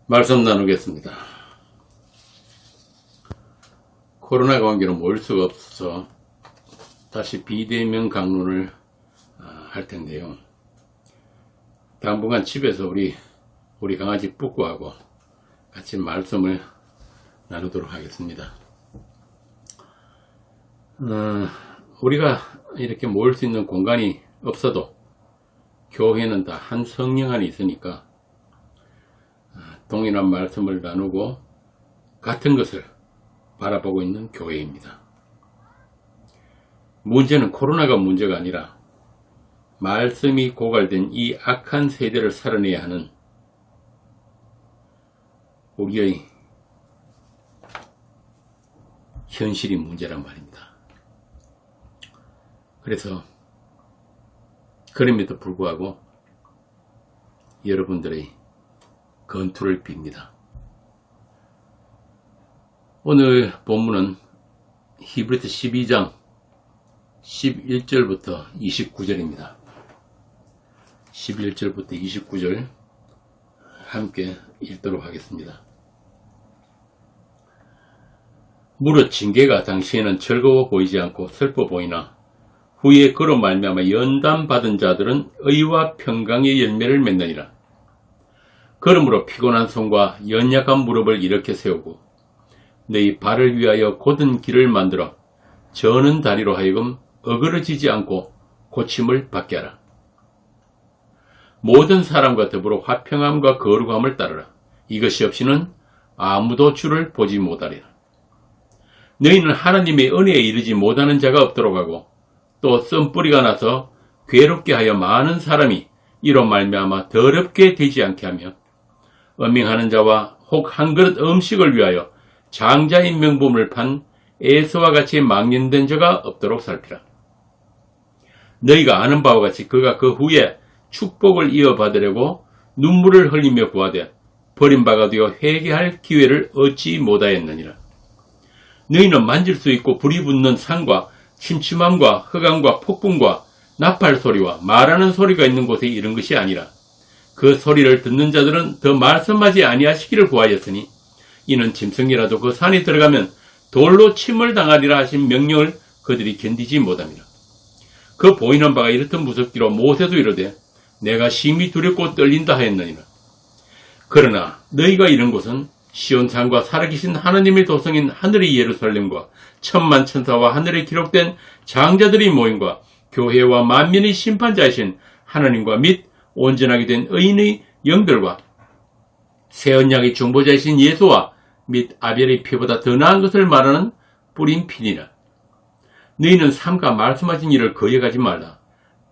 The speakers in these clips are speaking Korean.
말씀 나누겠습니다. 코로나 관계로 모일 수가 없어서 다시 비대면 강론을 할 텐데요. 당분간 집에서 우리 강아지 뿌꾸하고 같이 말씀을 나누도록 하겠습니다. 우리가 이렇게 모일 수 있는 공간이 없어도 교회는 다 한 성령 안에 있으니까 동일한 말씀을 나누고 같은 것을 바라보고 있는 교회입니다. 문제는 코로나가 문제가 아니라 말씀이 고갈된 이 악한 세대를 살아내야 하는 우리의 현실이 문제란 말입니다. 그래서 그럼에도 불구하고 여러분들의 건투를 빕니다. 오늘 본문은 히브리서 12장 11절부터 29절입니다. 11절부터 29절 함께 읽도록 하겠습니다. 무릇 징계가 당시에는 즐거워 보이지 않고 슬퍼 보이나 후에 그로 말미암아 연단받은 자들은 의와 평강의 열매를 맺느니라. 그러므로 피곤한 손과 연약한 무릎을 일으켜 세우고 너희 발을 위하여 곧은 길을 만들어 저는 다리로 하여금 어그러지지 않고 고침을 받게 하라. 모든 사람과 더불어 화평함과 거룩함을 따르라. 이것이 없이는 아무도 주를 보지 못하리라. 너희는 하나님의 은혜에 이르지 못하는 자가 없도록 하고 또 썸뿌리가 나서 괴롭게 하여 많은 사람이 이로 말미암아 더럽게 되지 않게 하며 음행하는 자와 혹 한 그릇 음식을 위하여 장자인 명분을 판 에서와 같이 망령된 자가 없도록 살피라. 너희가 아는 바와 같이 그가 그 후에 축복을 이어받으려고 눈물을 흘리며 구하되 버림받아 되어 회개할 기회를 얻지 못하였느니라. 너희는 만질 수 있고 불이 붙는 산과 침침함과 흑암과 폭풍과 나팔 소리와 말하는 소리가 있는 곳에 이른 것이 아니라 그 소리를 듣는 자들은 더 말씀하지 아니하시기를 구하였으니 이는 짐승이라도 그 산에 들어가면 돌로 침을 당하리라 하신 명령을 그들이 견디지 못합니다. 그 보이는 바가 이렇듯 무섭기로 모세도 이르되 내가 심히 두렵고 떨린다 하였느니라. 그러나 너희가 이른 곳은 시온산과 살아계신 하나님의 도성인 하늘의 예루살렘과 천만 천사와 하늘에 기록된 장자들의 모임과 교회와 만민의 심판자이신 하나님과 및 온전하게 된 의인의 영들과 새 언약의 중보자이신 예수와 및 아벨의 피보다 더 나은 것을 말하는 뿌린 피니라. 너희는 삼가 말씀하신 일을 거역하지 말라.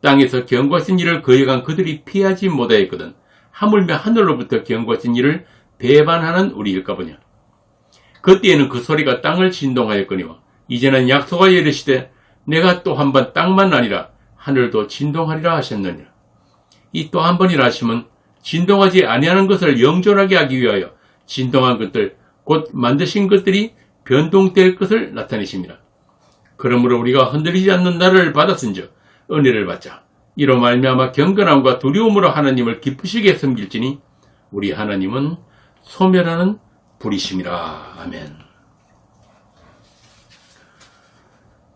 땅에서 경고하신 일을 거역한 그들이 피하지 못하였거든 하물며 하늘로부터 경고하신 일을 배반하는 우리일까 보냐. 그때에는 그 소리가 땅을 진동하였거니와 이제는 약속하여 이르시되 내가 또 한 번 땅만 아니라 하늘도 진동하리라 하셨느니라. 이 또 한 번이라 하시면 진동하지 아니하는 것을 영존하게 하기 위하여 진동한 것들 곧 만드신 것들이 변동될 것을 나타내십니다. 그러므로 우리가 흔들리지 않는 나라를 받았은즉 은혜를 받자. 이로 말미암아 경건함과 두려움으로 하나님을 기쁘시게 섬길지니 우리 하나님은 소멸하는 불이심이라. 아멘.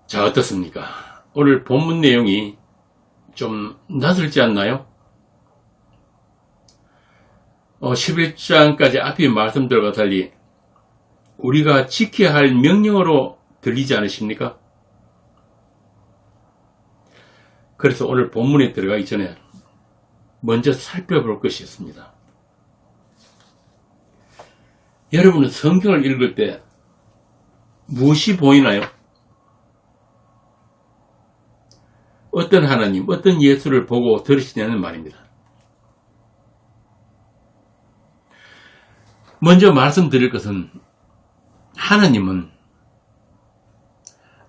자, 어떻습니까? 오늘 본문 내용이 좀 낯설지 않나요? 11장까지 앞에 말씀들과 달리 우리가 지켜야 할 명령으로 들리지 않으십니까? 그래서 오늘 본문에 들어가기 전에 먼저 살펴볼 것이 있습니다. 여러분은 성경을 읽을 때 무엇이 보이나요? 어떤 하나님, 어떤 예수를 보고 들으시냐는 말입니다. 먼저 말씀드릴 것은 하나님은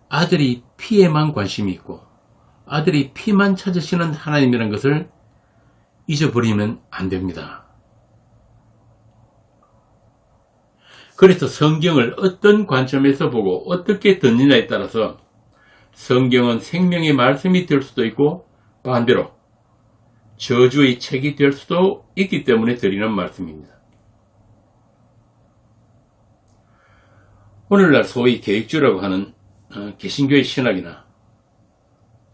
아들이 피에만 관심이 있고 아들이 피만 찾으시는 하나님이라는 것을 잊어버리면 안 됩니다. 그래서 성경을 어떤 관점에서 보고 어떻게 듣느냐에 따라서 성경은 생명의 말씀이 될 수도 있고 반대로 저주의 책이 될 수도 있기 때문에 드리는 말씀입니다. 오늘날 소위 계획주의라고 하는 개신교의 신학이나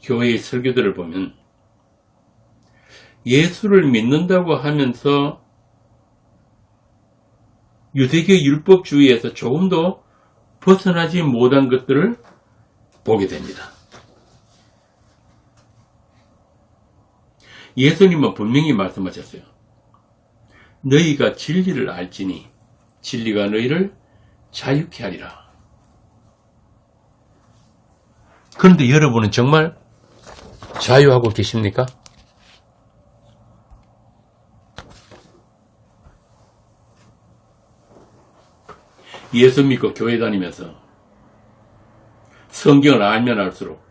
교회의 설교들을 보면 예수를 믿는다고 하면서 유대교 율법주의에서 조금도 벗어나지 못한 것들을 보게 됩니다. 예수님은 분명히 말씀하셨어요. 너희가 진리를 알지니 진리가 너희를 자유케 하리라. 그런데 여러분은 정말 자유하고 계십니까? 예수 믿고 교회 다니면서 성경을 알면 알수록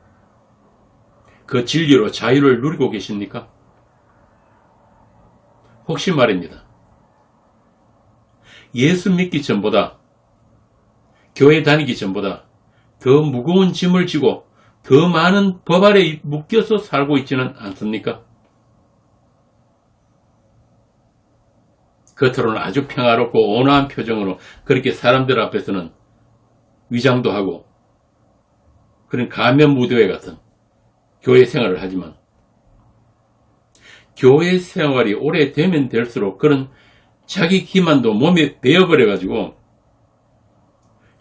그 진리로 자유를 누리고 계십니까? 혹시 말입니다. 예수 믿기 전보다, 교회 다니기 전보다 더 무거운 짐을 지고 더 많은 법 아래 묶여서 살고 있지는 않습니까? 겉으로는 아주 평화롭고 온화한 표정으로 그렇게 사람들 앞에서는 위장도 하고 그런 가면 무도회 같은 교회 생활을 하지만 교회 생활이 오래되면 될수록 그런 자기 기만도 몸에 배어버려가지고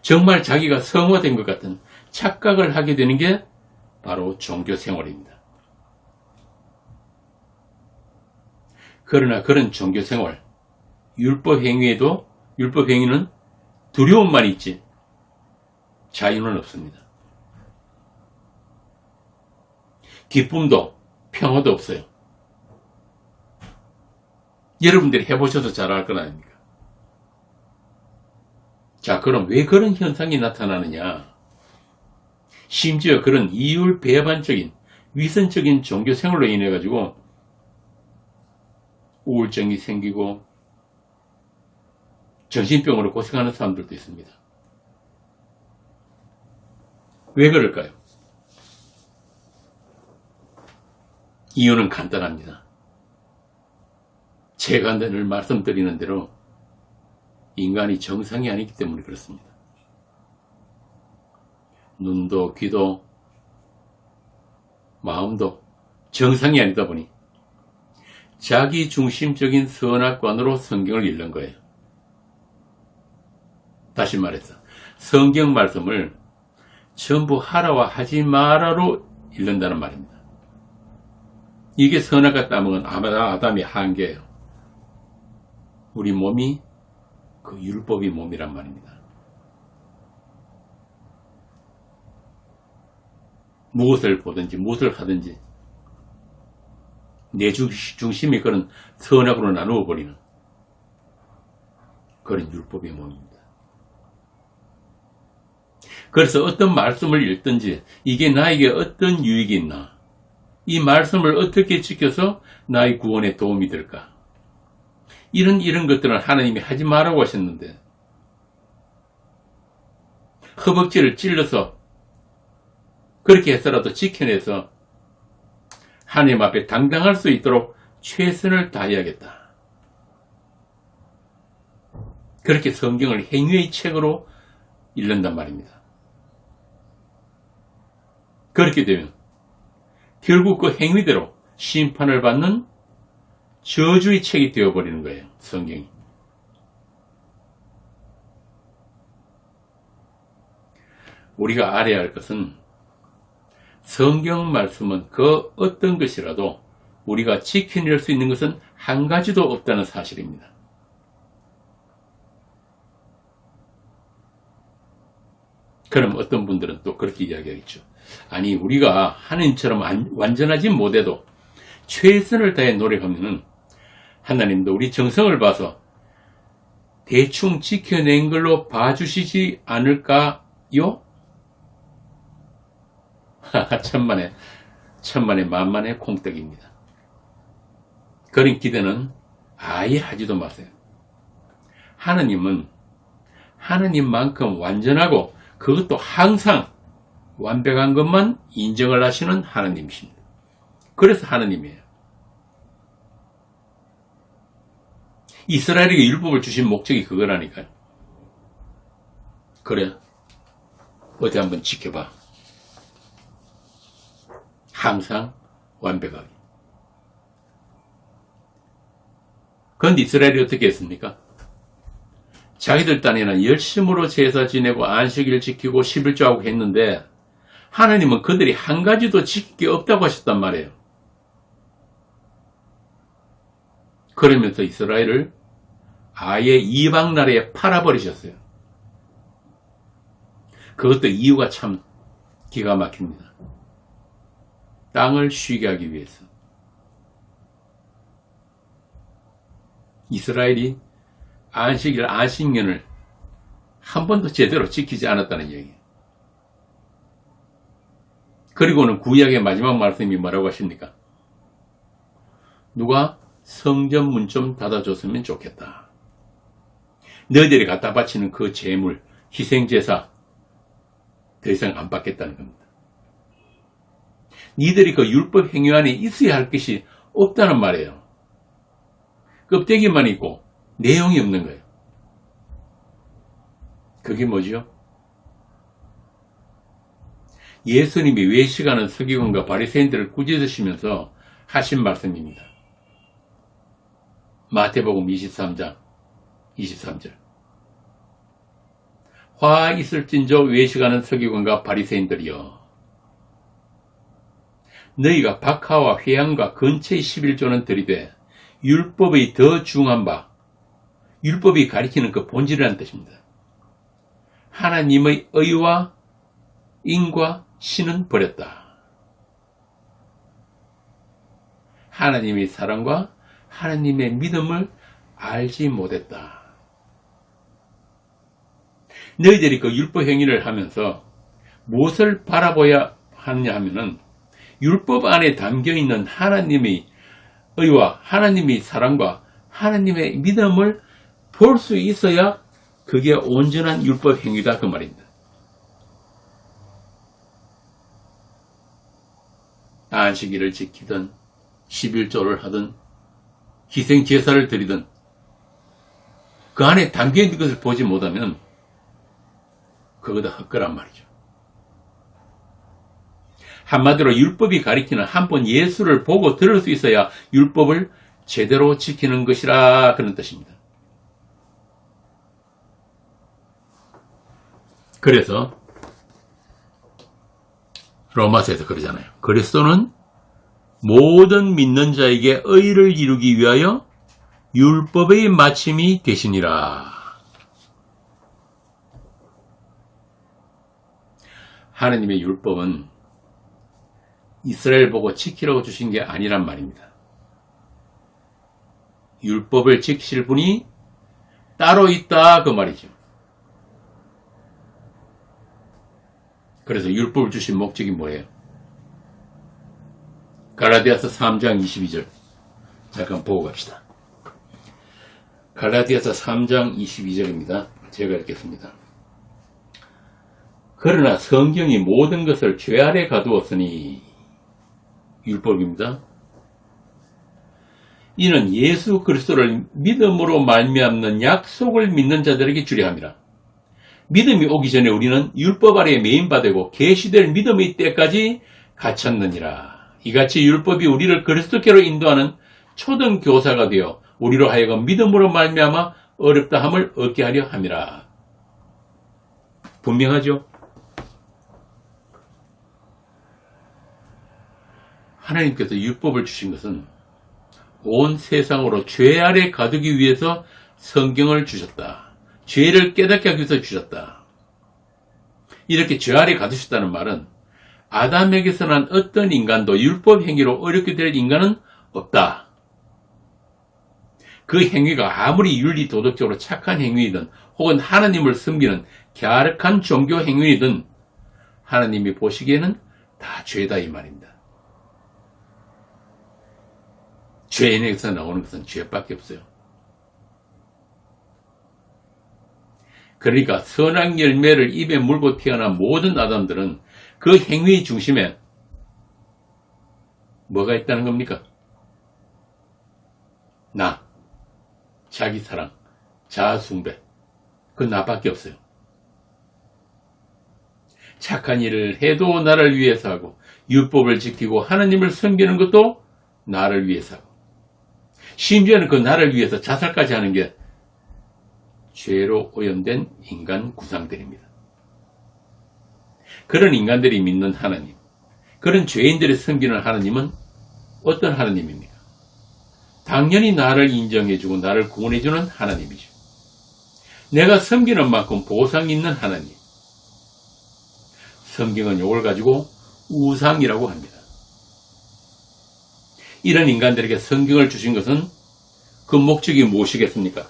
정말 자기가 성화된 것 같은 착각을 하게 되는 게 바로 종교 생활입니다. 그러나 그런 종교 생활, 율법 행위에도 율법 행위는 두려움만 있지 자유는 없습니다. 기쁨도 평화도 없어요. 여러분들이 해보셔서 잘 알 건 아닙니까? 자, 그럼 왜 그런 현상이 나타나느냐? 심지어 그런 이율배반적인 위선적인 종교 생활로 인해 가지고 우울증이 생기고 정신병으로 고생하는 사람들도 있습니다. 왜 그럴까요? 이유는 간단합니다. 제가 늘 말씀드리는 대로 인간이 정상이 아니기 때문에 그렇습니다. 눈도 귀도 마음도 정상이 아니다 보니 자기 중심적인 선악관으로 성경을 읽는 거예요. 다시 말해서 성경 말씀을 전부 하라와 하지 마라로 읽는다는 말입니다. 이게 선악과 따먹은 아담의 한계예요. 우리 몸이 그 율법의 몸이란 말입니다. 무엇을 보든지 무엇을 하든지 내 중심이 그런 선악으로 나누어 버리는 그런 율법의 몸입니다. 그래서 어떤 말씀을 읽든지 이게 나에게 어떤 유익이 있나, 이 말씀을 어떻게 지켜서 나의 구원에 도움이 될까, 이런 것들은 하나님이 하지 말라고 하셨는데 허벅지를 찔러서 그렇게 해서라도 지켜내서 하나님 앞에 당당할 수 있도록 최선을 다해야겠다. 그렇게 성경을 행위의 책으로 읽는단 말입니다. 그렇게 되면 결국 그 행위대로 심판을 받는 저주의 책이 되어버리는 거예요. 성경이. 우리가 알아야 할 것은 성경 말씀은 그 어떤 것이라도 우리가 지켜낼 수 있는 것은 한 가지도 없다는 사실입니다. 그럼 어떤 분들은 또 그렇게 이야기하겠죠. 아니, 우리가 하나님처럼 완전하지 못해도 최선을 다해 노력하면은 하나님도 우리 정성을 봐서 대충 지켜낸 걸로 봐주시지 않을까요? 천만의 만만의 콩떡입니다. 그런 기대는 아예 하지도 마세요. 하나님은 하나님만큼 완전하고 그것도 항상 완벽한 것만 인정을 하시는 하나님이십니다. 그래서 하나님이에요. 이스라엘에게 율법을 주신 목적이 그거라니까요. 그래, 어디 한번 지켜봐. 항상 완벽하게. 그런데 이스라엘이 어떻게 했습니까? 자기들 딴에는 열심으로 제사 지내고 안식일 지키고 11조하고 했는데 하나님은 그들이 한 가지도 지킬 게 없다고 하셨단 말이에요. 그러면서 이스라엘을 아예 이방 나라에 팔아버리셨어요. 그것도 이유가 참 기가 막힙니다. 땅을 쉬게 하기 위해서. 이스라엘이 안식일, 안식년을 한 번도 제대로 지키지 않았다는 얘기예요. 그리고는 구약의 마지막 말씀이 뭐라고 하십니까? 누가 성전 문 좀 닫아줬으면 좋겠다. 너희들이 갖다 바치는 그 제물, 희생제사 더 이상 안 받겠다는 겁니다. 니들이 그 율법 행위 안에 있어야 할 것이 없다는 말이에요. 껍데기만 있고 내용이 없는 거예요. 그게 뭐죠? 예수님이 외식하는 서기관과 바리새인들을 꾸짖으시면서 하신 말씀입니다. 마태복음 23장 23절. 화 있을진저 외식하는 서기관과 바리새인들이여, 너희가 박하와 회향과 근처의 11조는 들이되 율법의 더 중한 바, 율법이 가리키는 그 본질이라는 뜻입니다. 하나님의 의와 인과 신은 버렸다. 하나님의 사랑과 하나님의 믿음을 알지 못했다. 너희들이 그 율법 행위를 하면서 무엇을 바라보아야 하느냐 하면은 율법 안에 담겨있는 하나님의 의와 하나님의 사랑과 하나님의 믿음을 볼 수 있어야 그게 온전한 율법 행위다, 그 말입니다. 안식일을 지키든 11조를 하든 희생 제사를 드리든 그 안에 담겨있는 것을 보지 못하면 그거다 헛거란 말이죠. 한마디로 율법이 가리키는 한 번 예수를 보고 들을 수 있어야 율법을 제대로 지키는 것이라, 그런 뜻입니다. 그래서 로마서에서 그러잖아요. 그리스도는 모든 믿는 자에게 의를 이루기 위하여 율법의 마침이 되시니라. 하나님의 율법은 이스라엘 보고 지키라고 주신 게 아니란 말입니다. 율법을 지키실 분이 따로 있다, 그 말이죠. 그래서 율법을 주신 목적이 뭐예요? 갈라디아서 3장 22절 잠깐 보고 갑시다. 갈라디아서 3장 22절입니다. 제가 읽겠습니다. 그러나 성경이 모든 것을 죄 아래 가두었으니, 율법입니다. 이는 예수 그리스도를 믿음으로 말미암는 약속을 믿는 자들에게 주려 함이라. 믿음이 오기 전에 우리는 율법 아래에 매인받고 계시될 믿음의 때까지 갇혔느니라. 이같이 율법이 우리를 그리스도께로 인도하는 초등 교사가 되어 우리로 하여금 믿음으로 말미암아 어렵다함을 얻게 하려 함이라. 분명하죠? 하나님께서 율법을 주신 것은 온 세상으로 죄 아래 가두기 위해서 성경을 주셨다. 죄를 깨닫게 하기 위해서 주셨다. 이렇게 죄 아래 가두셨다는 말은 아담에게서 난 어떤 인간도 율법 행위로 어렵게 될 인간은 없다. 그 행위가 아무리 윤리 도덕적으로 착한 행위이든 혹은 하나님을 섬기는 갸륵한 종교 행위이든 하나님이 보시기에는 다 죄다, 이 말입니다. 죄인에게서 나오는 것은 죄밖에 없어요. 그러니까 선악 열매를 입에 물고 태어난 모든 아담들은 그 행위의 중심에 뭐가 있다는 겁니까? 나, 자기 사랑, 자아 숭배, 그 나밖에 없어요. 착한 일을 해도 나를 위해서 하고 율법을 지키고 하나님을 섬기는 것도 나를 위해서 하고 심지어는 그 나를 위해서 자살까지 하는 게 죄로 오염된 인간 구상들입니다. 그런 인간들이 믿는 하나님, 그런 죄인들이 섬기는 하나님은 어떤 하나님입니까? 당연히 나를 인정해주고 나를 구원해주는 하나님이죠. 내가 섬기는 만큼 보상이 있는 하나님. 성경은 이걸 가지고 우상이라고 합니다. 이런 인간들에게 성경을 주신 것은 그 목적이 무엇이겠습니까?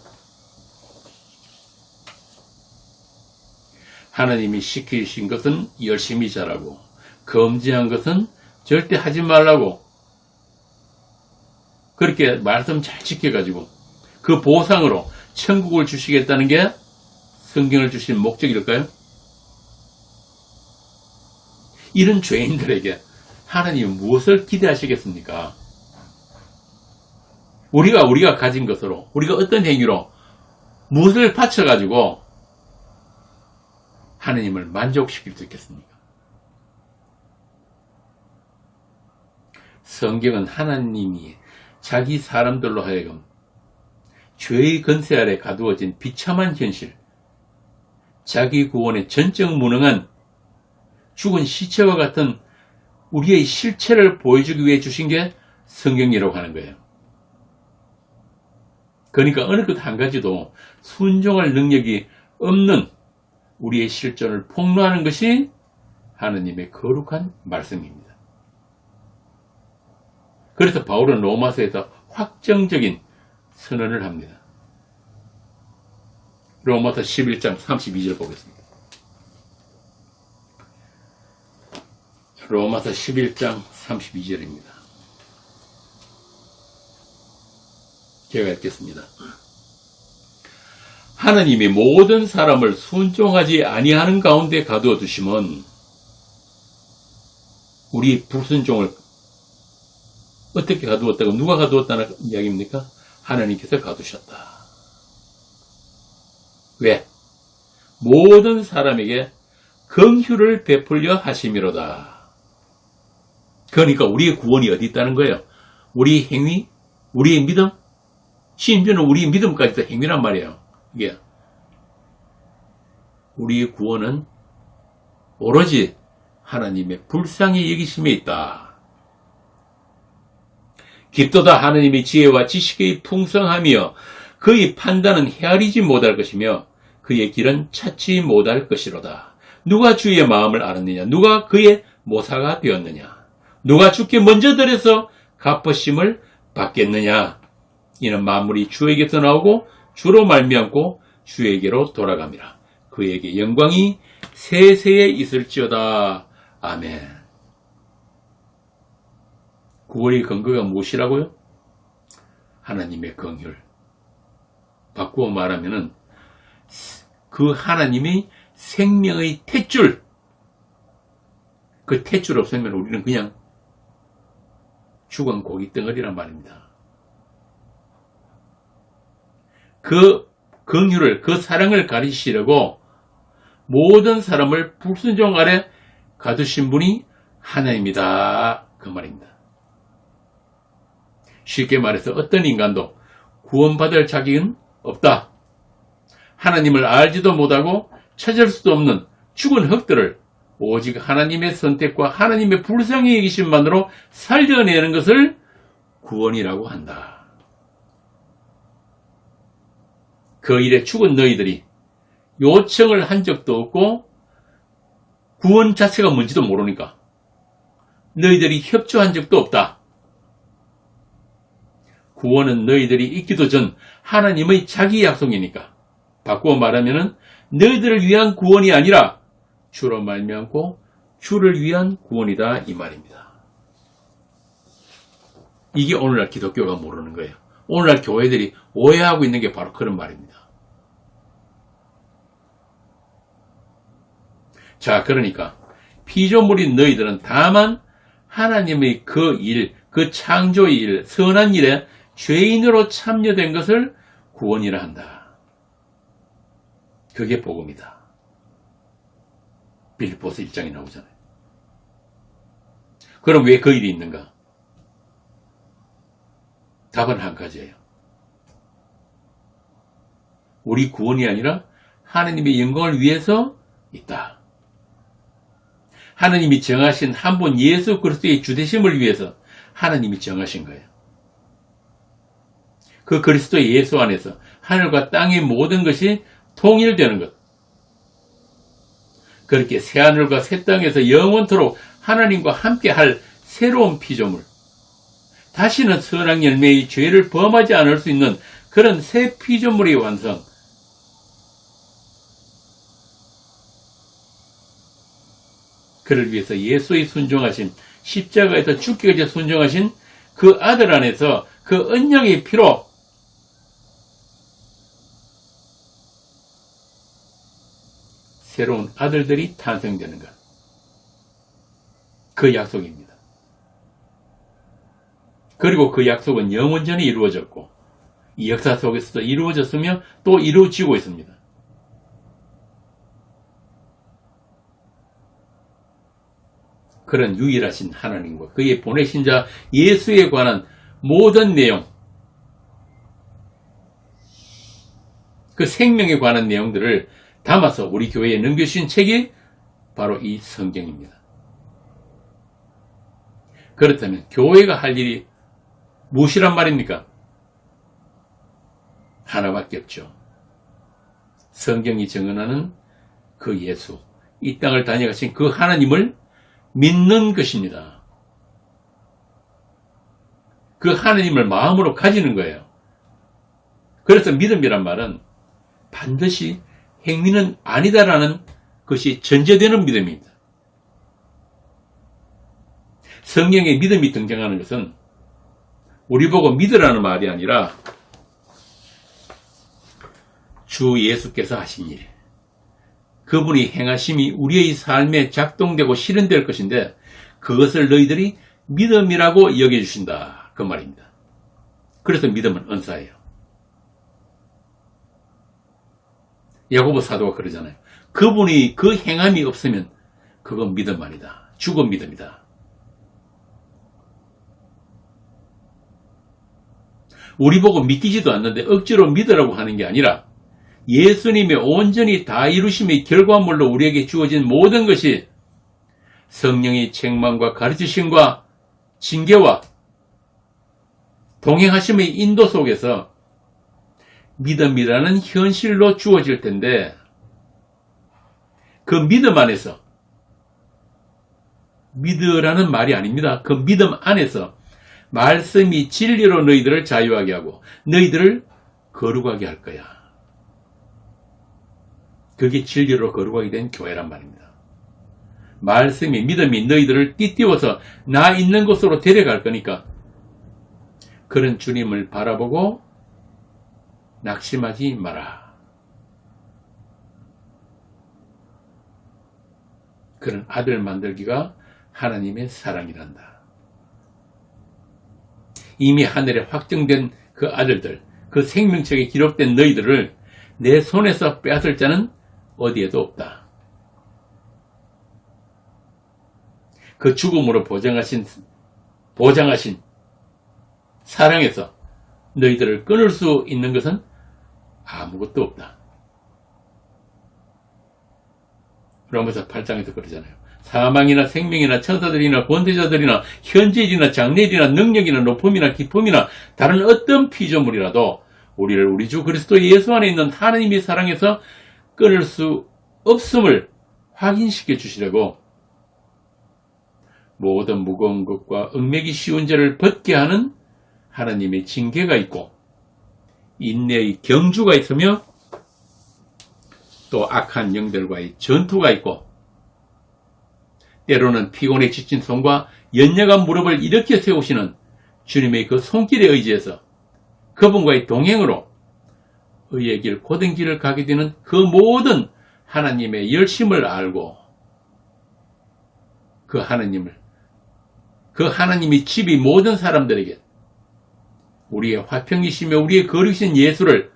하나님이 시키신 것은 열심히 잘하고 금지한 것은 절대 하지 말라고 그렇게 말씀 잘 지켜가지고 그 보상으로 천국을 주시겠다는 게 성경을 주신 목적일까요? 이런 죄인들에게 하나님은 무엇을 기대하시겠습니까? 우리가 가진 것으로, 우리가 어떤 행위로 무엇을 바쳐가지고 하나님을 만족시킬 수 있겠습니까? 성경은 하나님이 자기 사람들로 하여금 죄의 건세 아래 가두어진 비참한 현실, 자기 구원에 전적 무능한 죽은 시체와 같은 우리의 실체를 보여주기 위해 주신 게 성경이라고 하는 거예요. 그러니까 어느 것 한 가지도 순종할 능력이 없는 우리의 실존을 폭로하는 것이 하나님의 거룩한 말씀입니다. 그래서 바울은 로마서에서 확정적인 선언을 합니다. 로마서 11장 32절 보겠습니다. 로마서 11장 32절입니다. 제가 읽겠습니다. 하나님이 모든 사람을 순종하지 아니하는 가운데 가두어 두심은 우리 불순종을 어떻게 가두었다고 누가 가두었다는 이야기입니까? 하나님께서 가두셨다. 왜? 모든 사람에게 긍휼을 베풀려 하심이로다. 그러니까 우리의 구원이 어디 있다는 거예요? 우리의 행위, 우리의 믿음, 심지어는 우리의 믿음까지도 행위란 말이에요. 이게 우리의 구원은 오로지 하나님의 불쌍히 여기심에 있다. 깊도다 하나님의 지혜와 지식의 풍성하며 그의 판단은 헤아리지 못할 것이며 그의 길은 찾지 못할 것이로다. 누가 주의 마음을 알았느냐? 누가 그의 모사가 되었느냐? 누가 주께 먼저 들여서 갚으심을 받겠느냐? 이는 만물이 주에게서 나오고 주로 말미암고 주에게로 돌아갑니다. 그에게 영광이 세세에 있을지어다. 아멘. 구원의 근거가 무엇이라고요? 하나님의 긍휼. 바꾸어 말하면은 그 하나님이 생명의 탯줄, 그 탯줄 없으면 우리는 그냥 죽은 고기 덩어리란 말입니다. 그 긍휼을, 그 사랑을 가리시려고 모든 사람을 불순종 아래 가두신 분이 하나님이다. 그 말입니다. 쉽게 말해서 어떤 인간도 구원받을 자격은 없다. 하나님을 알지도 못하고 찾을 수도 없는 죽은 흙들을 오직 하나님의 선택과 하나님의 불쌍히 여기심만으로 살려내는 것을 구원이라고 한다. 그 일에 죽은 너희들이 요청을 한 적도 없고 구원 자체가 뭔지도 모르니까 너희들이 협조한 적도 없다. 구원은 너희들이 있기도 전 하나님의 자기 약속이니까. 바꾸어 말하면은 너희들을 위한 구원이 아니라 주로 말미암고 주를 위한 구원이다 이 말입니다. 이게 오늘날 기독교가 모르는 거예요. 오늘날 교회들이 오해하고 있는 게 바로 그런 말입니다. 자, 그러니까 피조물인 너희들은 다만 하나님의 그 일, 그 창조의 일, 선한 일에 죄인으로 참여된 것을 구원이라 한다. 그게 복음이다. 빌립보서 1장에 나오잖아요. 그럼 왜 그 일이 있는가? 답은 한 가지예요. 우리 구원이 아니라 하나님의 영광을 위해서 있다. 하나님이 정하신 한 분 예수 그리스도의 주되심을 위해서 하나님이 정하신 거예요. 그 그리스도 예수 안에서 하늘과 땅의 모든 것이 통일되는 것. 그렇게 새하늘과 새 땅에서 영원토록 하나님과 함께 할 새로운 피조물. 다시는 선악 열매의 죄를 범하지 않을 수 있는 그런 새 피조물의 완성. 그를 위해서 예수의 순종하신 십자가에서 죽기까지 순종하신 그 아들 안에서 그 언약의 피로 새로운 아들들이 탄생되는 것. 그 약속입니다. 그리고 그 약속은 영원전에 이루어졌고 이 역사 속에서도 이루어졌으며 또 이루어지고 있습니다. 그런 유일하신 하나님과 그의 보내신 자 예수에 관한 모든 내용, 그 생명에 관한 내용들을 담아서 우리 교회에 넘겨주신 책이 바로 이 성경입니다. 그렇다면 교회가 할 일이 무엇이란 말입니까? 하나밖에 없죠. 성경이 증언하는 그 예수, 이 땅을 다녀가신 그 하나님을 믿는 것입니다. 그 하나님을 마음으로 가지는 거예요. 그래서 믿음이란 말은 반드시 행위는 아니다라는 것이 전제되는 믿음입니다. 성경에 믿음이 등장하는 것은 우리 보고 믿으라는 말이 아니라 주 예수께서 하신 일, 그분이 행하심이 우리의 삶에 작동되고 실현될 것인데 그것을 너희들이 믿음이라고 여겨주신다. 그 말입니다. 그래서 믿음은 은사예요. 야고보 사도가 그러잖아요. 그분이 그 행함이 없으면 그건 믿음 아니다. 죽은 믿음이다. 우리 보고 믿기지도 않는데 억지로 믿으라고 하는 게 아니라 예수님의 온전히 다 이루심의 결과물로 우리에게 주어진 모든 것이 성령의 책망과 가르치심과 징계와 동행하심의 인도 속에서 믿음이라는 현실로 주어질 텐데 그 믿음 안에서 믿으라는 말이 아닙니다. 그 믿음 안에서 말씀이 진리로 너희들을 자유하게 하고 너희들을 거룩하게 할 거야. 그게 진리로 거룩하게 된 교회란 말입니다. 말씀이 믿음이 너희들을 띠띠워서 나 있는 곳으로 데려갈 거니까 그런 주님을 바라보고 낙심하지 마라. 그런 아들 만들기가 하나님의 사랑이란다. 이미 하늘에 확정된 그 아들들, 그 생명책에 기록된 너희들을 내 손에서 빼앗을 자는 어디에도 없다. 그 죽음으로 보장하신 사랑에서 너희들을 끊을 수 있는 것은 아무것도 없다. 로마서 8장에서 그러잖아요. 사망이나 생명이나 천사들이나 권세자들이나 현재일이나 장래일이나 능력이나 높음이나 기쁨이나 다른 어떤 피조물이라도 우리를 우리 주 그리스도 예수 안에 있는 하나님의 사랑에서 끊을 수 없음을 확인시켜 주시려고 모든 무거운 것과 얽매기 쉬운 죄를 벗게 하는 하나님의 징계가 있고 인내의 경주가 있으며 또 악한 영들과의 전투가 있고 때로는 피곤에 지친 손과 연약한 무릎을 일으켜 세우시는 주님의 그 손길에 의지해서 그분과의 동행으로 의의 길, 고된 길을 가게 되는 그 모든 하나님의 열심을 알고 그 하나님의 집이 모든 사람들에게 우리의 화평이시며 우리의 거룩이신 예수를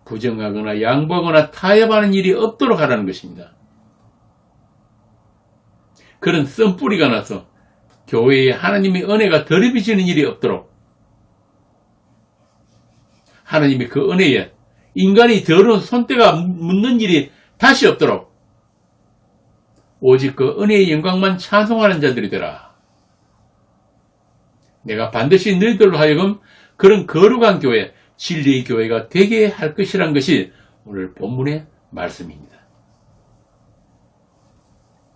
부정하거나 양보하거나 타협하는 일이 없도록 하라는 것입니다. 그런 썬뿌리가 나서 교회에 하나님의 은혜가 더럽혀지는 일이 없도록, 하나님의 그 은혜에 인간이 더러운 손때가 묻는 일이 다시 없도록 오직 그 은혜의 영광만 찬송하는 자들이 되라. 내가 반드시 너희들로 하여금 그런 거룩한 교회, 진리의 교회가 되게 할 것이란 것이 오늘 본문의 말씀입니다.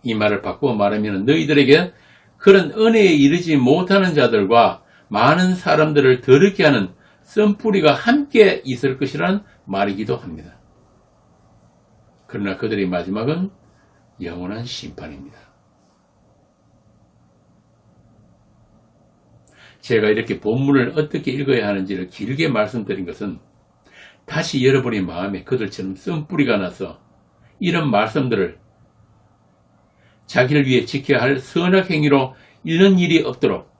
이 말을 바꾸어 말하면 너희들에게 그런 은혜에 이르지 못하는 자들과 많은 사람들을 더럽게 하는 썬뿌리가 함께 있을 것이란 말이기도 합니다. 그러나 그들의 마지막은 영원한 심판입니다. 제가 이렇게 본문을 어떻게 읽어야 하는지를 길게 말씀드린 것은 다시 여러분의 마음에 그들처럼 썬뿌리가 나서 이런 말씀들을 자기를 위해 지켜야 할 선악 행위로 이런 일이 없도록,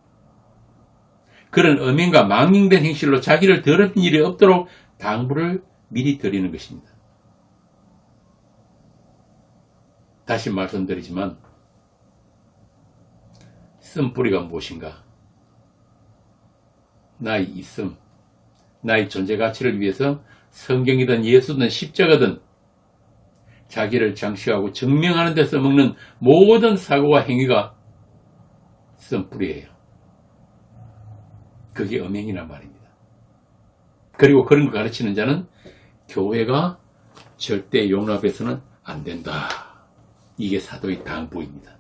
그런 음행과 망령된 행실로 자기를 더럽힌 일이 없도록 당부를 미리 드리는 것입니다. 다시 말씀드리지만 썬뿌리가 무엇인가? 나의 있음, 나의 존재 가치를 위해서 성경이든 예수든 십자가든 자기를 장식하고 증명하는 데 써먹는 모든 사고와 행위가 썬뿌리예요. 그게 음행이란 말입니다. 그리고 그런 거 가르치는 자는 교회가 절대 용납해서는 안 된다. 이게 사도의 당부입니다.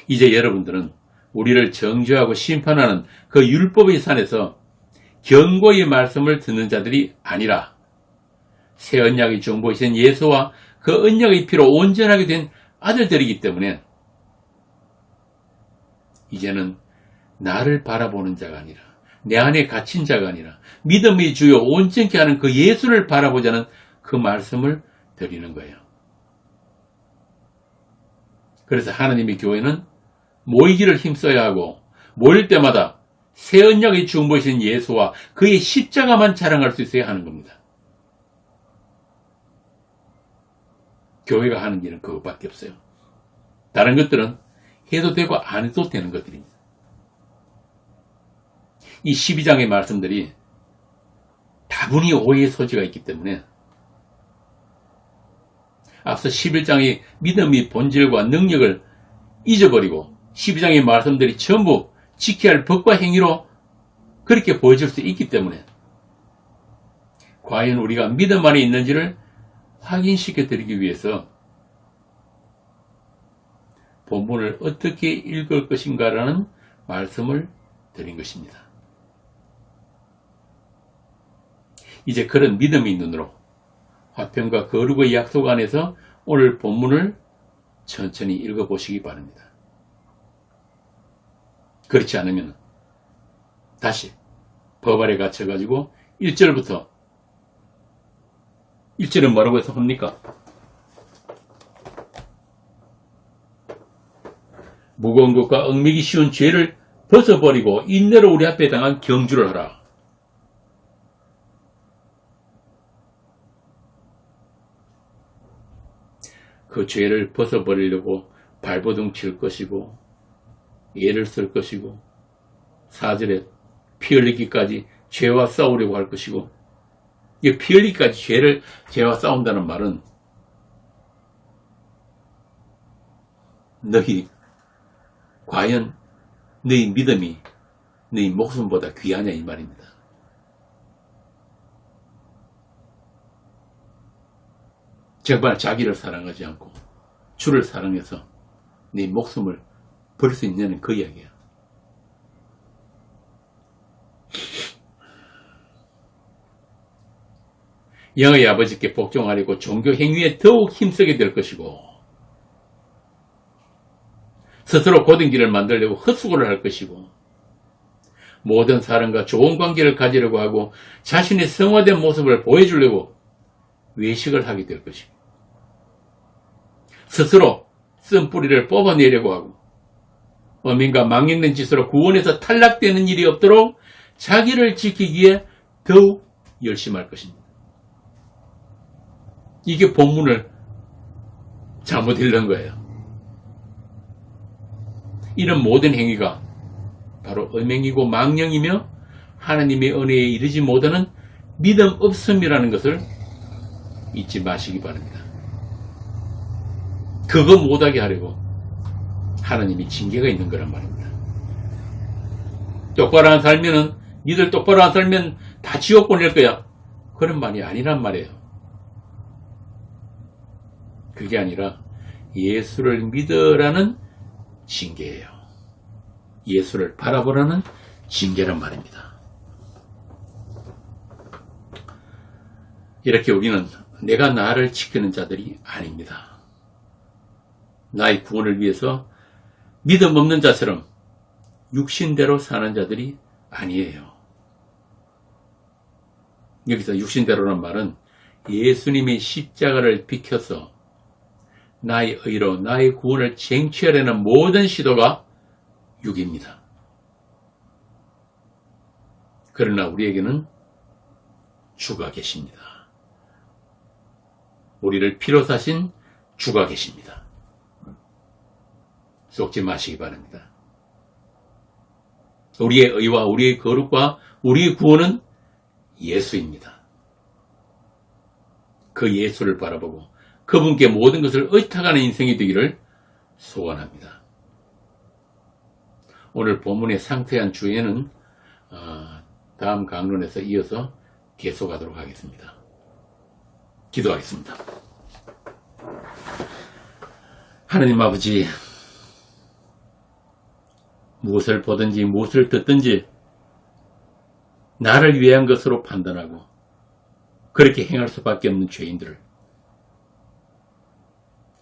이제 여러분들은 우리를 정죄하고 심판하는 그 율법의 산에서 경고의 말씀을 듣는 자들이 아니라 새 언약의 중보이신 예수와 그 언약의 피로 온전하게 된 아들들이기 때문에 이제는 나를 바라보는 자가 아니라, 내 안에 갇힌 자가 아니라 믿음의 주요 온전케 하는 그 예수를 바라보자는 그 말씀을 드리는 거예요. 그래서 하나님의 교회는 모이기를 힘써야 하고, 모일 때마다 새 언약의 중보이신 예수와 그의 십자가만 자랑할 수 있어야 하는 겁니다. 교회가 하는 일은 그것밖에 없어요. 다른 것들은 해도 되고 안 해도 되는 것들입니다. 이 12장의 말씀들이 다분히 오해의 소지가 있기 때문에 앞서 11장의 믿음의 본질과 능력을 잊어버리고 12장의 말씀들이 전부 지켜야 할 법과 행위로 그렇게 보여질 수 있기 때문에 과연 우리가 믿음 안에 있는지를 확인시켜 드리기 위해서 본문을 어떻게 읽을 것인가라는 말씀을 드린 것입니다. 이제 그런 믿음의 눈으로 화평과 거룩의 약속 안에서 오늘 본문을 천천히 읽어보시기 바랍니다. 그렇지 않으면 다시 법 아래 갇혀가지고 1절은 뭐라고 해서 합니까? 무거운 것과 얽매기 쉬운 죄를 벗어버리고 인내로 우리 앞에 당한 경주를 하라. 그 죄를 벗어버리려고 발버둥 칠 것이고 애를 쓸 것이고 4절에 피 흘리기까지 죄와 싸우려고 할 것이고, 이 피 흘리기까지 죄와 싸운다는 말은 너희 과연 너희 믿음이 너희 목숨보다 귀하냐 이 말입니다. 정말 자기를 사랑하지 않고 주를 사랑해서 네 목숨을 버릴 수 있냐는 그 이야기야. 영의 아버지께 복종하려고 종교 행위에 더욱 힘쓰게 될 것이고, 스스로 고든 길을 만들려고 헛수고를 할 것이고, 모든 사람과 좋은 관계를 가지려고 하고 자신의 성화된 모습을 보여주려고 외식을 하게 될 것이고, 스스로 썬뿌리를 뽑아내려고 하고 음행과 망령된 짓으로 구원에서 탈락되는 일이 없도록 자기를 지키기 위해 더욱 열심히 할 것입니다. 이게 본문을 잘못 읽는 거예요. 이런 모든 행위가 바로 음행이고 망령이며 하나님의 은혜에 이르지 못하는 믿음 없음이라는 것을 잊지 마시기 바랍니다. 그거 못하게 하려고 하나님이 징계가 있는 거란 말입니다. 똑바로 안 살면은 니들 똑바로 안 살면 다 지옥 보낼 거야. 그런 말이 아니란 말이에요. 그게 아니라 예수를 믿으라는 징계예요. 예수를 바라보라는 징계란 말입니다. 이렇게 우리는 내가 나를 지키는 자들이 아닙니다. 나의 구원을 위해서 믿음 없는 자처럼 육신대로 사는 자들이 아니에요. 여기서 육신대로란 말은 예수님의 십자가를 비켜서 나의 의로 나의 구원을 쟁취하려는 모든 시도가 육입니다. 그러나 우리에게는 주가 계십니다. 우리를 피로 사신 주가 계십니다. 속지 마시기 바랍니다. 우리의 의와 우리의 거룩과 우리의 구원은 예수입니다. 그 예수를 바라보고 그분께 모든 것을 의탁하는 인생이 되기를 소원합니다. 오늘 본문의 상세한 주에는 다음 강론에서 이어서 계속하도록 하겠습니다. 기도하겠습니다. 하나님 아버지, 무엇을 보든지 무엇을 듣든지 나를 위한 것으로 판단하고 그렇게 행할 수밖에 없는 죄인들을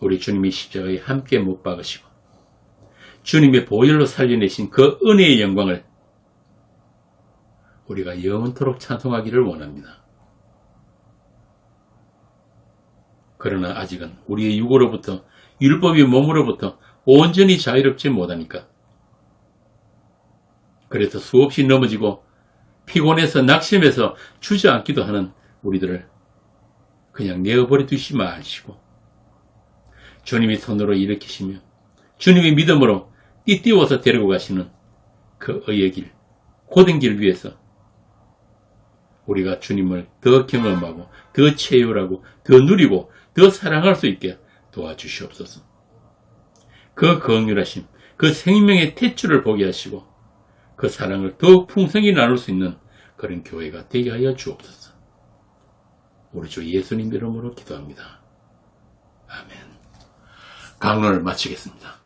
우리 주님이 십자가에 함께 못 박으시고 주님의 보혈로 살려내신 그 은혜의 영광을 우리가 영원토록 찬송하기를 원합니다. 그러나 아직은 우리의 육으로부터 율법의 몸으로부터 온전히 자유롭지 못하니까 그래서 수없이 넘어지고 피곤해서 낙심해서 주저앉기도 하는 우리들을 그냥 내어버려 두시지 마시고 주님이 손으로 일으키시며 주님의 믿음으로 띠띠워서 데리고 가시는 그 의의 길, 고된 길 위에서 우리가 주님을 더 경험하고 더 체휼하고 더 누리고 더 사랑할 수 있게 도와주시옵소서. 그 긍휼하심, 그 생명의 탯줄을 보게 하시고 그 사랑을 더욱 풍성히 나눌 수 있는 그런 교회가 되게 하여 주옵소서. 우리 주 예수님 이름으로 기도합니다. 아멘. 강론을 마치겠습니다.